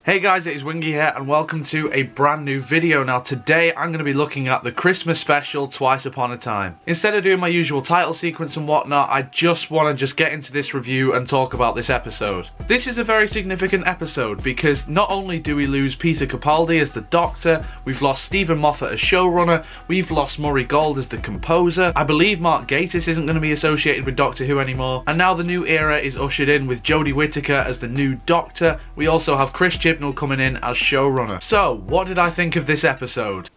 Hey guys, it is Wingy here and welcome to a brand new video. Now today I'm going to be looking at the Christmas special Twice Upon a Time. Instead of doing my usual title sequence and whatnot, I just want to get into this review and talk about this episode. This is a very significant episode because not only do we lose Peter Capaldi as the Doctor, we've lost Stephen Moffat as showrunner, we've lost Murray Gold as the composer, I believe Mark Gatiss isn't going to be associated with Doctor Who anymore, and now the new era is ushered in with Jodie Whittaker as the new Doctor. We also have Chris Chibnall coming in as showrunner. So, what did I think of this episode?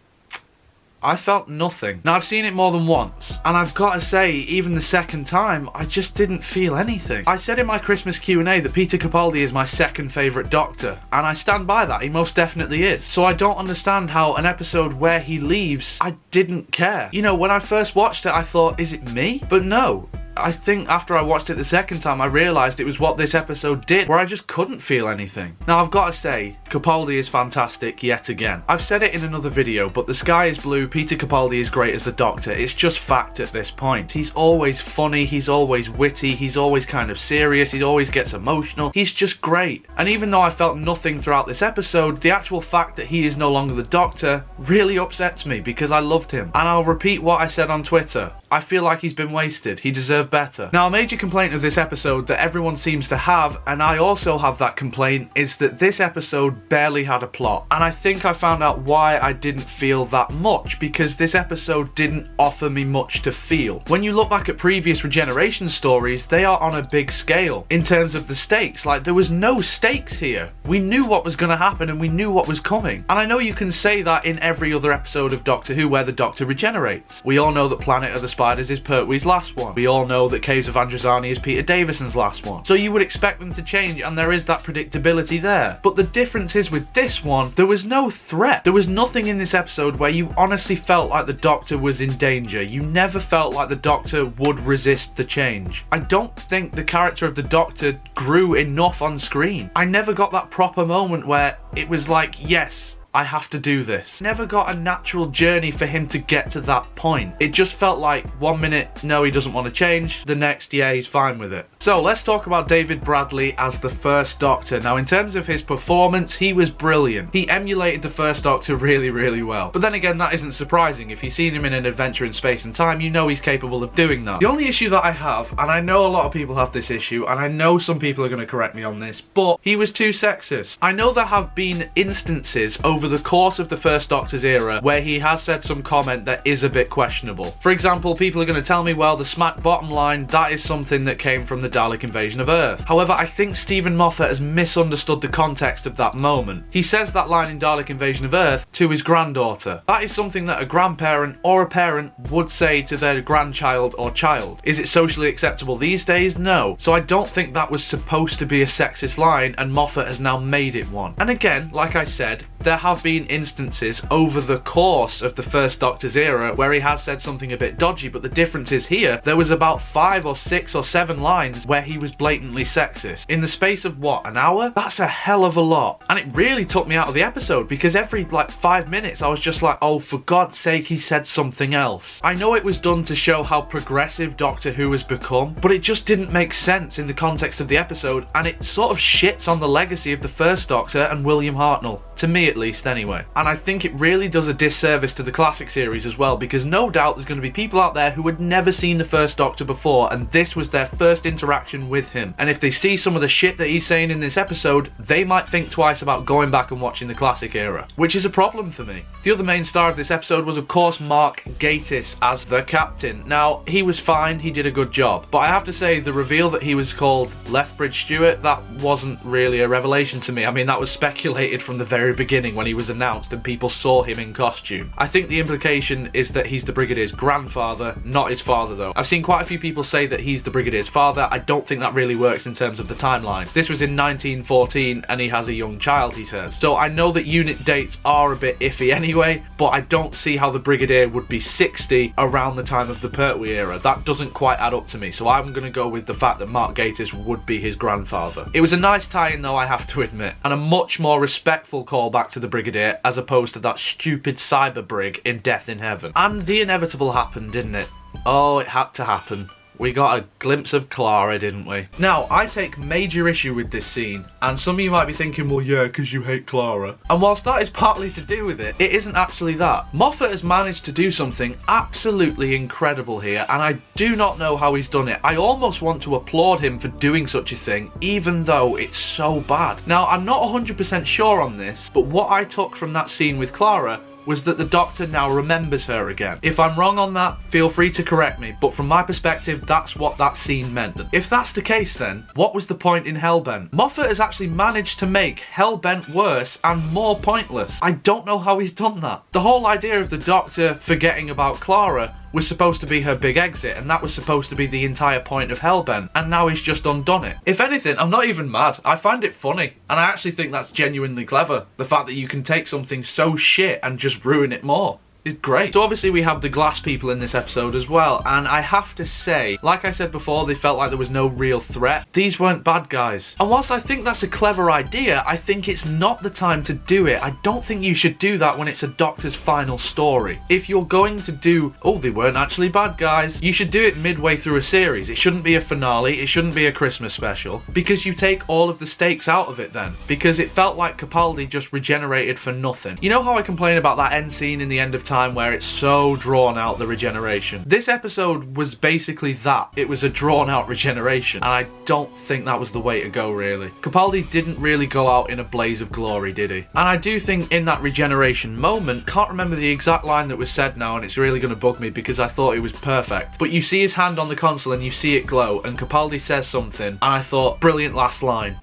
I felt nothing. Now, I've seen it more than once, and I've got to say, even the second time, I just didn't feel anything. I said in my Christmas Q&A that Peter Capaldi is my second favourite Doctor, and I stand by that, he most definitely is. So I don't understand how an episode where he leaves, I didn't care. You know, when I first watched it, I thought, is it me? But no. I think after I watched it the second time I realised it was what this episode did, where I just couldn't feel anything. Now I've got to say, Capaldi is fantastic yet again. I've said it in another video, but the sky is blue, Peter Capaldi is great as the Doctor. It's just fact at this point. He's always funny, he's always witty, he's always kind of serious, he always gets emotional. He's just great. And even though I felt nothing throughout this episode, the actual fact that he is no longer the Doctor really upsets me because I loved him. And I'll repeat what I said on Twitter. I feel like he's been wasted. He deserved better. Now, a major complaint of this episode that everyone seems to have, and I also have that complaint, is that this episode barely had a plot. And I think I found out why I didn't feel that much, because this episode didn't offer me much to feel. When you look back at previous regeneration stories, they are on a big scale in terms of the stakes. Like, there was no stakes here. We knew what was going to happen and we knew what was coming. And I know you can say that in every other episode of Doctor Who where the Doctor regenerates. We all know that Planet of the Spiders is Pertwee's last one. We all know that Caves of Androzani is Peter Davison's last one. So you would expect them to change, and there is that predictability there. But the difference is with this one, there was no threat. There was nothing in this episode where you honestly felt like the Doctor was in danger. You never felt like the Doctor would resist the change. I don't think the character of the Doctor grew enough on screen. I never got that proper moment where it was like, yes, I have to do this. Never got a natural journey for him to get to that point. It just felt like 1 minute, no, he doesn't want to change. The next, yeah, he's fine with it. So let's talk about David Bradley as the first Doctor. Now, in terms of his performance, he was brilliant. He emulated the first Doctor really, really well. But then again, that isn't surprising. If you've seen him in An Adventure in Space and Time, you know he's capable of doing that. The only issue that I have, and I know a lot of people have this issue, and I know some people are going to correct me on this, but he was too sexist. I know there have been instances over the course of the first Doctor's era where he has said some comment that is a bit questionable. For example, people are going to tell me, well, the smack bottom line, that is something that came from the Dalek invasion of Earth. However, I think Stephen Moffat has misunderstood the context of that moment. He says that line in Dalek invasion of Earth to his granddaughter. That is something that a grandparent or a parent would say to their grandchild or child. Is it socially acceptable these days? No. So I don't think that was supposed to be a sexist line, and Moffat has now made it one. And again, like I said, there have been instances over the course of the first Doctor's era where he has said something a bit dodgy, but the difference is here, there was about 5 or 6 or 7 lines where he was blatantly sexist. In the space of, what, an hour? That's a hell of a lot. And it really took me out of the episode, because every, 5 minutes I was just like, oh, for God's sake, he said something else. I know it was done to show how progressive Doctor Who has become, but it just didn't make sense in the context of the episode, and it sort of shits on the legacy of the first Doctor and William Hartnell. To me, at least, anyway. And I think it really does a disservice to the classic series as well, because no doubt there's going to be people out there who had never seen the first Doctor before, and this was their first interaction with him. And if they see some of the shit that he's saying in this episode, they might think twice about going back and watching the classic era, which is a problem for me. The other main star of this episode was, of course, Mark Gatiss as the Captain. Now, he was fine, he did a good job, but I have to say, the reveal that he was called Lethbridge Stewart, that wasn't really a revelation to me. I mean, that was speculated from the very beginning when he was announced and people saw him in costume. I think the implication is that he's the Brigadier's grandfather, not his father though. I've seen quite a few people say that he's the Brigadier's father. I don't think that really works in terms of the timeline. This was in 1914 and he has a young child, he says. So I know that unit dates are a bit iffy anyway, but I don't see how the Brigadier would be 60 around the time of the Pertwee era. That doesn't quite add up to me, so I'm going to go with the fact that Mark Gatiss would be his grandfather. It was a nice tie-in though, I have to admit, and a much more respectful callback to the Brigadier as opposed to that stupid cyber brig in Death in Heaven. And the inevitable happened, didn't it? Oh, it had to happen. We got a glimpse of Clara, didn't we? Now, I take major issue with this scene, and some of you might be thinking, well, yeah, because you hate Clara. And whilst that is partly to do with it, it isn't actually that. Moffat has managed to do something absolutely incredible here, and I do not know how he's done it. I almost want to applaud him for doing such a thing, even though it's so bad. Now, I'm not 100% sure on this, but what I took from that scene with Clara was that the Doctor now remembers her again. If I'm wrong on that, feel free to correct me, but from my perspective, that's what that scene meant. If that's the case then, what was the point in Hellbent? Moffat has actually managed to make Hellbent worse and more pointless. I don't know how he's done that. The whole idea of the Doctor forgetting about Clara was supposed to be her big exit, and that was supposed to be the entire point of Hellbent, and now he's just undone it. If anything, I'm not even mad. I find it funny, and I actually think that's genuinely clever. The fact that you can take something so shit and just ruin it more is great. So obviously we have the glass people in this episode as well, and I have to say, like I said before, they felt like there was no real threat. These weren't bad guys. And whilst I think that's a clever idea, I think it's not the time to do it. I don't think you should do that when it's a Doctor's final story. If you're going to do, oh, they weren't actually bad guys, you should do it midway through a series. It shouldn't be a finale, it shouldn't be a Christmas special, because you take all of the stakes out of it then. Because it felt like Capaldi just regenerated for nothing. You know how I complain about that end scene in the End of Time where it's so drawn out, the regeneration? This episode was basically that. It was a drawn out regeneration, and I don't think that was the way to go, really. Capaldi didn't really go out in a blaze of glory, did he? And I do think in that regeneration moment, can't remember the exact line that was said now, and it's really going to bug me because I thought it was perfect, but you see his hand on the console and you see it glow, and Capaldi says something, and I thought, brilliant last line.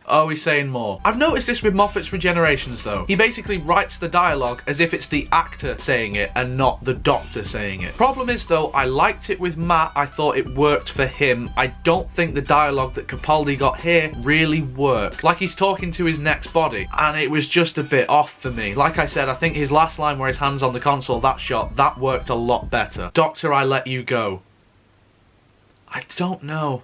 Oh, he's saying more. I've noticed this with Moffat's regenerations though. He basically writes the dialogue as if it's the actor saying it and not the Doctor saying it. Problem is though, I liked it with Matt. I thought it worked for him. I don't think the dialogue that Capaldi got here really worked. Like he's talking to his next body, and it was just a bit off for me. Like I said, I think his last line where his hand's on the console, that shot, that worked a lot better. Doctor, I let you go. I don't know.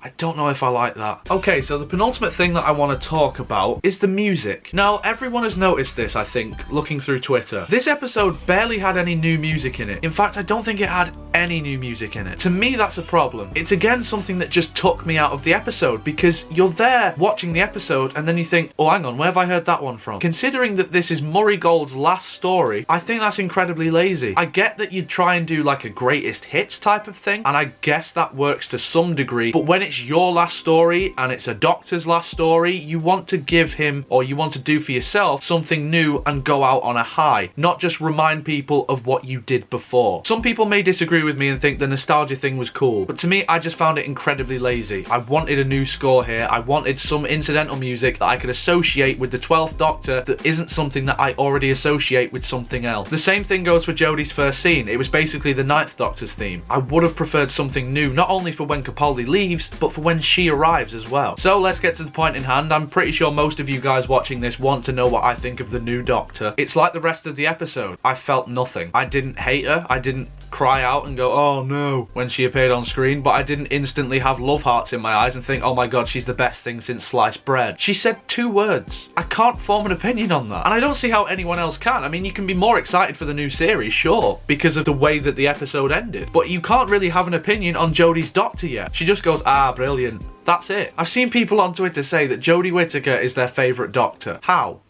I don't know if I like that. Okay, so the penultimate thing that I want to talk about is the music. Now, everyone has noticed this, I think, looking through Twitter. This episode barely had any new music in it. In fact, I don't think it had any new music in it. To me, that's a problem. It's again something that just took me out of the episode, because you're there watching the episode and then you think, oh, hang on, where have I heard that one from? Considering that this is Murray Gold's last story, I think that's incredibly lazy. I get that you'd try and do like a greatest hits type of thing, and I guess that works to some degree, but when it's your last story and it's a Doctor's last story, you want to give him, or you want to do for yourself, something new and go out on a high, not just remind people of what you did before. Some people may disagree with me and think the nostalgia thing was cool, but to me, I just found it incredibly lazy. I wanted a new score here. I wanted some incidental music that I could associate with the 12th Doctor that isn't something that I already associate with something else. The same thing goes for Jodie's first scene. It was basically the 9th Doctor's theme. I would have preferred something new, not only for when Capaldi leaves, but for when she arrives as well. So let's get to the point in hand. I'm pretty sure most of you guys watching this want to know what I think of the new Doctor. It's like the rest of the episode. I felt nothing. I didn't hate her. I didn't cry out and go, oh no, when she appeared on screen, but I didn't instantly have love hearts in my eyes and think, oh my god, she's the best thing since sliced bread. She said 2 words. I can't form an opinion on that, and I don't see how anyone else can. I mean, you can be more excited for the new series, sure, because of the way that the episode ended, but you can't really have an opinion on Jodie's Doctor yet. She just goes, ah, brilliant. That's it. I've seen people on Twitter say that Jodie Whittaker is their favourite Doctor. How?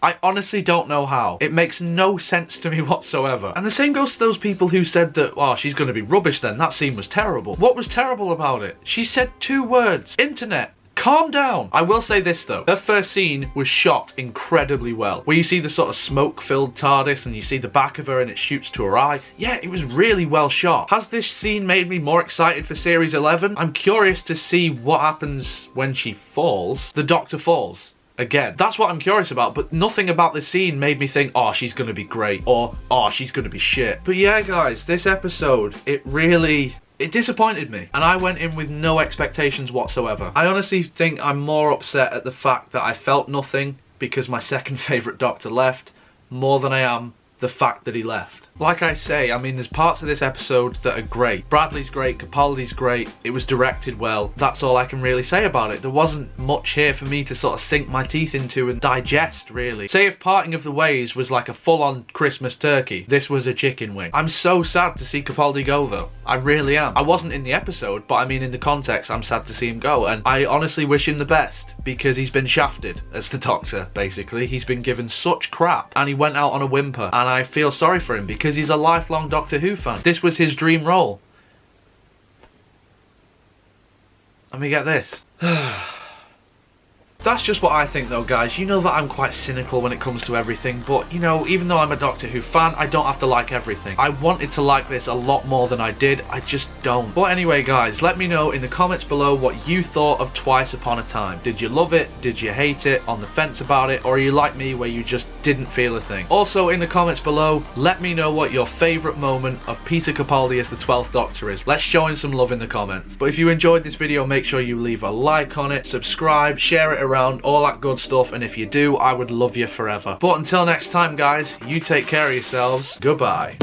I honestly don't know how. It makes no sense to me whatsoever. And the same goes to those people who said that, oh, she's going to be rubbish then. That scene was terrible. What was terrible about it? She said 2 words. Internet. Calm down. I will say this though. Her first scene was shot incredibly well. Where you see the sort of smoke-filled TARDIS and you see the back of her and it shoots to her eye. Yeah, it was really well shot. Has this scene made me more excited for Series 11? I'm curious to see what happens when she falls. The Doctor falls. Again, that's what I'm curious about, but nothing about this scene made me think, oh, she's gonna be great, or, oh, she's gonna be shit. But yeah, guys, this episode, it disappointed me, and I went in with no expectations whatsoever. I honestly think I'm more upset at the fact that I felt nothing because my second favourite Doctor left, more than I am the fact that he left. Like I say, I mean, there's parts of this episode that are great. Bradley's great, Capaldi's great, it was directed well. That's all I can really say about it. There wasn't much here for me to sort of sink my teeth into and digest, really. Say if Parting of the Ways was like a full-on Christmas turkey, this was a chicken wing. I'm so sad to see Capaldi go, though. I really am. I wasn't in the episode, but I mean in the context, I'm sad to see him go, and I honestly wish him the best, because he's been shafted as the Doctor, basically. He's been given such crap, and he went out on a whimper, and I feel sorry for him, because he's a lifelong Doctor Who fan. This was his dream role. Let me get this. That's just what I think though, guys. You know that I'm quite cynical when it comes to everything, but you know, even though I'm a Doctor Who fan, I don't have to like everything. I wanted to like this a lot more than I did, I just don't. But anyway guys, let me know in the comments below what you thought of Twice Upon a Time. Did you love it? Did you hate it? On the fence about it? Or are you like me where you just didn't feel a thing? Also in the comments below, let me know what your favourite moment of Peter Capaldi as the 12th Doctor is. Let's show him some love in the comments. But if you enjoyed this video, make sure you leave a like on it, subscribe, share it around, all that good stuff, and if you do, I would love you forever. But until next time guys, you take care of yourselves. Goodbye.